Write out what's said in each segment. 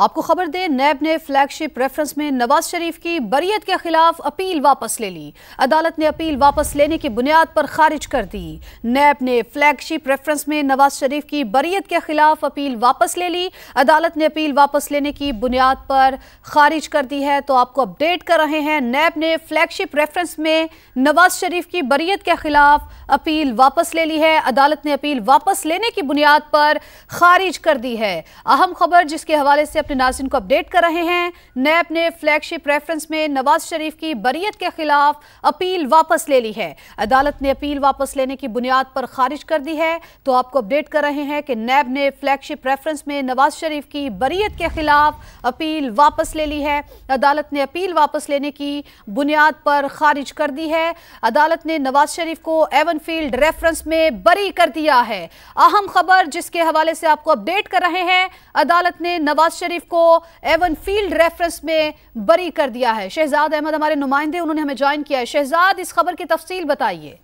आपको खबर दें, नैब ने फ्लैगशिप रेफरेंस में नवाज शरीफ की बरियत के खिलाफ अपील वापस ले ली। अदालत ने अपील वापस लेने की बुनियाद पर खारिज कर दी। नैब ने फ्लैगशिप रेफरेंस में नवाज शरीफ की बरियत के खिलाफ अपील वापस ले ली। अदालत ने अपील वापस लेने की बुनियाद पर खारिज कर दी है। तो आपको अपडेट कर रहे हैं, नैब ने फ्लैगशिप रेफरेंस में नवाज शरीफ की बरियत के खिलाफ अपील वापस ले ली है। अदालत ने अपील वापस लेने की बुनियाद पर खारिज कर दी है। अहम खबर जिसके हवाले से अपने नाज़रीन को अपडेट कर रहे हैं, नैब ने फ्लैगशिप रेफरेंस में नवाज शरीफ की बरियत के खिलाफ अपील वापस ले ली है। अदालत ने अपील वापस लेने की बुनियाद पर खारिज कर दी है। तो आपको अपडेट कर रहे हैं कि नैब ने फ्लैगशिप रेफरेंस में नवाज शरीफ की बरियत के खिलाफ अपील वापस ले ली है। अदालत ने अपील वापस लेने की बुनियाद पर खारिज कर दी है। अदालत ने नवाज शरीफ को एवनफील्ड रेफरेंस में बरी कर दिया है। अहम खबर जिसके हवाले से आपको अपडेट कर रहे हैं, अदालत ने नवाज शरीफ को एवनफील्ड रेफरेंस में बरी कर दिया है। शहजाद अहमद हमारे नुमाइंदे, उन्होंने हमें ज्वाइन किया है। शहजाद, इस खबर की तफसील बताइए।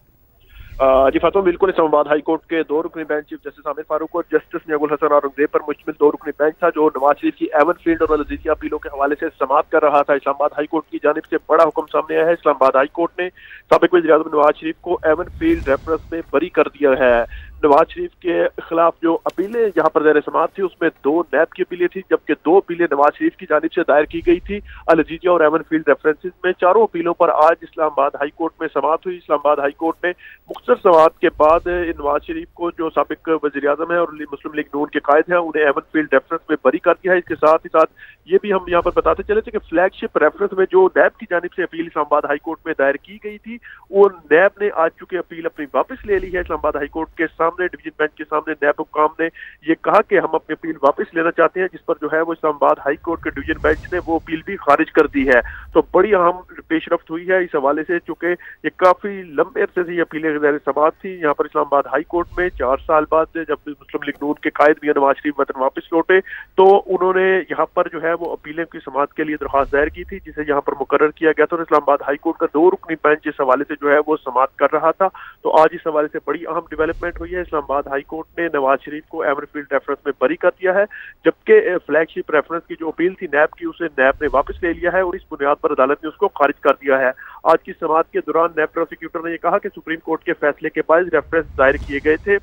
जी फातुमा, बिल्कुल इस्लामाबाद हाई कोर्ट के दो रुकनी bench chief justice Amir Farooq और जस्टिस नियागुल हसन औरंगजेब पर मुश्तमिल दो रुकनी बेंच था जो नवाज शरीफ की एवनफील्ड और लजीजिया अपीलों के हवाले से समाअत कर रहा था। इस्लामाबाद हाई कोर्ट की जानिब से बड़ा हुक्म सामने आया है। इस्लामाबाद हाई कोर्ट ने साबिक वज़ीर आज़म नवाज शरीफ को एवनफील्ड रेफरेंस में बरी कर दिया है। नवाज शरीफ के खिलाफ जो अपीलें यहाँ पर ज़ेर समाअत थी उसमें दो नैब की अपीलें थी, जबकि दो अपीलें नवाज शरीफ की जानिब से दायर की गई थी अलजीजिया और एवनफील्ड रेफरेंसेस में। चारों अपीलों पर आज इस्लामाबाद हाई कोर्ट में समाअत हुई। इस्लामाबाद हाई कोर्ट ने मुख्तसर समाअत के बाद नवाज शरीफ को, जो साबिक वज़ीर आज़म है और मुस्लिम लीग नून के कायद हैं, उन्हें एवनफील्ड रेफरेंस में बरी कर दिया है। इसके साथ ही साथ ये भी हम यहाँ पर बताते चले थे कि फ्लैगशिप रेफरेंस में जो नैब की जानिब से अपील इस्लामाबाद हाई कोर्ट में दायर की गई थी, वो नैब ने आज चूंकि अपील अपनी वापस ले ली है। इस्लामाबाद हाई कोर्ट के सामने, डिवीजन बेंच के सामने नैब हुक्काम ने ये कहा कि हम अपनी अपील वापस लेना चाहते हैं, जिस पर जो है वो इस्लामाबाद हाई कोर्ट के डिवीजन बेंच ने वो अपील भी खारिज कर दी है। तो बड़ी अहम पेशरफ्त हुई है इस हवाले से, चूंकि ये काफी लंबे अरसे से ये अपीलें ज़ेर समाअत थी। यहाँ पर इस्लामाबाद हाई कोर्ट में 4 साल बाद जब मुस्लिम लीग नून के कायद मियां नवाज शरीफ वतन वापस लौटे तो उन्होंने यहाँ पर जो है वो अपीलें की समाअत के लिए दरख्वास्त दायर की थी, जिसे यहाँ पर मुकर्रर किया गया था। और इस्लामाबाद हाई कोर्ट का दो रुकनी बेंच इस हवाले से जो है वो समाअत कर रहा था। तो आज इस हवाले से बड़ी अहम डेवलपमेंट हुई है। इस्लामाबाद हाई कोर्ट ने नवाज शरीफ को एवनफील्ड रेफरेंस में बरी कर दिया है, जबकि फ्लैगशिप रेफरेंस की जो अपील थी नैब की, उसे नैब ने वापस ले लिया है और इस बुनियाद पर अदालत ने उसको खारिज कर दिया है। आज की समाअत के दौरान नैब प्रोसिक्यूटर ने यह कहा कि सुप्रीम कोर्ट के फैसले के बाद रेफरेंस दायर किए गए थे,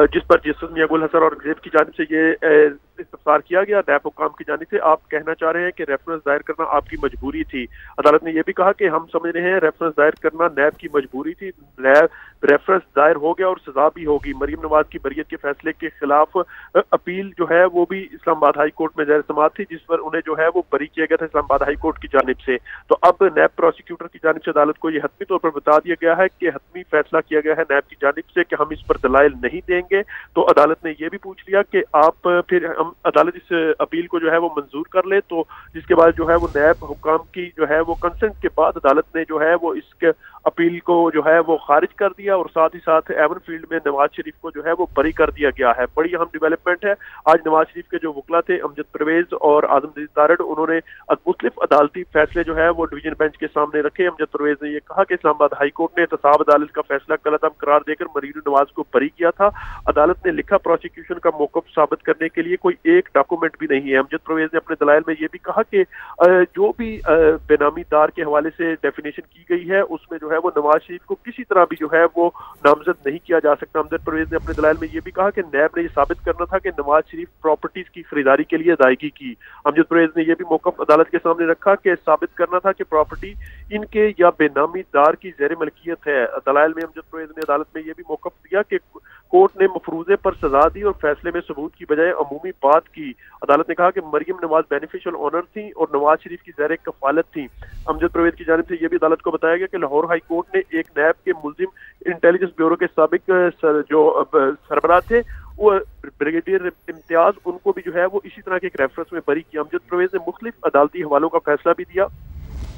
जिस पर जस्टिस नियागुल हसन और औरंगजेब की जानिब से ये इस्तफसार किया गया। नैब हुक्काम की जानिब से आप कहना चाह रहे हैं कि रेफरेंस दायर करना आपकी मजबूरी थी। अदालत ने यह भी कहा कि हम समझ रहे हैं रेफरेंस दायर करना नैब की मजबूरी थी। रेफरेंस दायर हो गया और सजा भी होगी। मरियम नवाज की बरियत के फैसले के खिलाफ अपील जो है वो भी इस्लामाबाद हाई कोर्ट में ज़ेर समाअत थी, जिस पर उन्हें जो है वो बरी किया गया था इस्लामाबाद हाई कोर्ट की जानिब से। तो अब नैब प्रोसिक्यूटर की जानिब से अदालत को यह हतमी तौर पर बता दिया गया है कि हतमी फैसला किया गया है नैब की जानिब से कि हम इस पर दलाइल नहीं देंगे। तो अदालत ने यह भी पूछ लिया कि आप फिर हम अदालत इस अपील को जो है वो मंजूर कर ले, तो जिसके बाद जो है वो नैब हुक्काम की जो है वो कंसेंट के बाद अदालत ने जो है वो इसके अपील को जो है वो खारिज कर दिया और साथ ही साथ एवनफील्ड में नवाज शरीफ को जो है वो बरी कर दिया गया है। बड़ी अहम डेवलपमेंट है। आज नवाज शरीफ के जो वकला थे अमजद परवेज और आजमदीद तारड़, उन्होंने मुख्तलिफ अदालती फैसले जो है वो डिवीजन बेंच के सामने रखे। अमजद परवेज ने यह कहा कि इस्लामाबाद हाई कोर्ट ने एहतसाब अदालत का फैसला गलत करार देकर मरीम नवाज को बरी किया था। अदालत ने लिखा प्रोसिक्यूशन का मौक़िफ़ साबित करने के लिए कोई एक डॉक्यूमेंट भी नहीं है। अमजद परवेज ने अपने दलाइल में यह भी कहा कि जो भी बेनामी दार के हवाले से डेफिनेशन की गई है उसमें जो है वो नवाज शरीफ को किसी तरह भी जो है वो नामजद नहीं किया जा सकता। अमजद परवेज ने अपने दलाइल में यह भी कहा कि नैब ने यह साबित करना था कि नवाज शरीफ प्रॉपर्टीज की खरीदारी के लिए अदायगी की। अमजद परवेज ने यह भी मौक़िफ़ अदालत के सामने रखा कि साबित करना था कि प्रॉपर्टी इनके या बेनामी दार की ज़ेर मलकियत है। दलाइल में अमजद परवेज ने अदालत में यह भी मौक़िफ़ दिया कि कोर्ट ने मफरूजे पर सजा दी और फैसले में सबूत की बजाय अमूमी बात की। अदालत ने कहा कि मरियम नवाज बेनिफिशियल ऑनर थी और नवाज शरीफ की ज़ेर कफालत थी। अमजद परवेज की जानिब से यह भी अदालत को बताया गया कि लाहौर हाई कोर्ट ने एक नैब के मुल्जिम इंटेलिजेंस ब्यूरो के साबिक जो सरबराह थे वो ब्रिगेडियर इम्तियाज, उनको भी जो है वो इसी तरह के एक रेफरेंस में बरी किया। अमजद परवेज ने मुख्तलिफ अदालती हवालों का फैसला भी दिया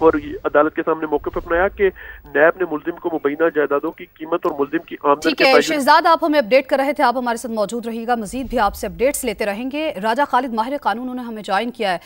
और अदालत के सामने मौक़िफ़ अपनाया कि नैब ने मुल्जिम को मुबैना जायदादों की कीमत और मुल्जिम की आमदन ठीक है शहजाद, आप हमें अपडेट कर रहे थे, आप हमारे साथ मौजूद रहिएगा, मजीद भी आपसे अपडेट्स लेते रहेंगे। राजा खालिद माहिर कानून उन्होंने हमें ज्वाइन किया है।